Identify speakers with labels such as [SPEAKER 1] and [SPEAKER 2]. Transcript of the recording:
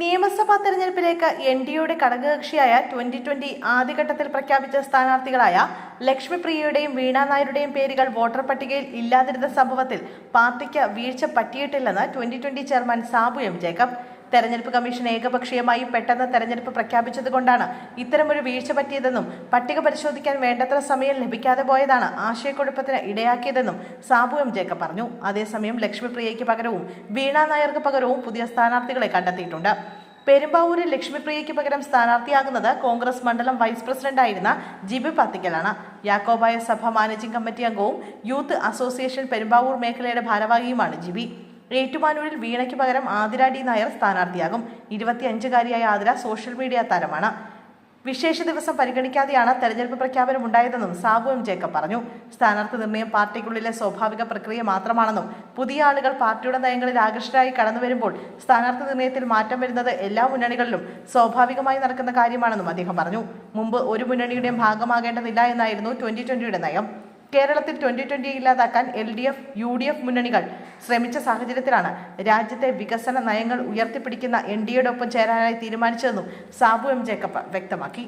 [SPEAKER 1] നിയമസഭാ തെരഞ്ഞെടുപ്പിലേക്ക് എൻ.ഡി.എയുടെ ഘടകകക്ഷിയായ 2020 ആദ്യഘട്ടത്തിൽ പ്രഖ്യാപിച്ച സ്ഥാനാർത്ഥികളായ ലക്ഷ്മിപ്രിയയുടെയും വീണ നായരുടെയും പേരുകൾ വോട്ടർ പട്ടികയിൽ ഇല്ലാതിരുന്ന സംഭവത്തിൽ പാർട്ടിക്ക് വീഴ്ച പറ്റിയിട്ടില്ലെന്ന് 2020 ചെയർമാൻ സാബു എം ജേക്കബ്. തെരഞ്ഞെടുപ്പ് കമ്മീഷൻ ഏകപക്ഷീയമായി പെട്ടെന്ന് തെരഞ്ഞെടുപ്പ് പ്രഖ്യാപിച്ചതുകൊണ്ടാണ് ഇത്തരമൊരു വീഴ്ച പറ്റിയതെന്നും പട്ടിക പരിശോധിക്കാൻ വേണ്ടത്ര സമയം ലഭിക്കാതെ പോയതാണ് ആശയക്കുഴപ്പത്തിന് ഇടയാക്കിയതെന്നും സാബു എം ജേക്കബ് പറഞ്ഞു. അതേസമയം ലക്ഷ്മിപ്രിയയ്ക്ക് പകരവും വീണ നായർക്ക് പകരവും പുതിയ സ്ഥാനാർത്ഥികളെ കണ്ടെത്തിയിട്ടുണ്ട്. പെരുമ്പാവൂരിൽ ലക്ഷ്മിപ്രിയയ്ക്ക് പകരം സ്ഥാനാർത്ഥിയാകുന്നത് കോൺഗ്രസ് മണ്ഡലം വൈസ് പ്രസിഡന്റായിരുന്ന ജിബി പത്തിക്കലാണ്. യാക്കോബായ സഭ മാനേജിംഗ് കമ്മിറ്റി അംഗവും യൂത്ത് അസോസിയേഷൻ പെരുമ്പാവൂർ മേഖലയുടെ ഭാരവാഹിയുമാണ് ജിബി. ഏറ്റുമാനൂരിൽ വീണയ്ക്ക് പകരം ആതിര ഡി നായർ സ്ഥാനാർത്ഥിയാകും. 25-കാരിയായ ആതിര സോഷ്യൽ മീഡിയ താരമാണ്. വിശേഷ ദിവസം പരിഗണിക്കാതെയാണ് തെരഞ്ഞെടുപ്പ് പ്രഖ്യാപനം ഉണ്ടായതെന്നും സാബു എം ജേക്കബ് പറഞ്ഞു. സ്ഥാനാർത്ഥി നിർണയം പാർട്ടിക്കുള്ളിലെ സ്വാഭാവിക പ്രക്രിയ മാത്രമാണെന്നും പുതിയ ആളുകൾ പാർട്ടിയുടെ നയങ്ങളിൽ ആകൃഷ്ടരായി കടന്നു വരുമ്പോൾ സ്ഥാനാർത്ഥി നിർണയത്തിൽ മാറ്റം വരുന്നത് എല്ലാ മുന്നണികളിലും സ്വാഭാവികമായി നടക്കുന്ന കാര്യമാണെന്നും അദ്ദേഹം പറഞ്ഞു. മുമ്പ് ഒരു മുന്നണിയുടെയും ഭാഗമാകേണ്ടതില്ല എന്നായിരുന്നു 2020യുടെ നയം. കേരളത്തിൽ 2020 ഇല്ലാതാക്കാൻ LDF, UDF മുന്നണികൾ ശ്രമിച്ച സാഹചര്യത്തിലാണ് രാജ്യത്തെ വികസന നയങ്ങൾ ഉയർത്തിപ്പിടിക്കുന്ന NDAയുടെ ഒപ്പം ചേരാനായി തീരുമാനിച്ചതെന്നും സാബു എം ജേക്കബ് വ്യക്തമാക്കി.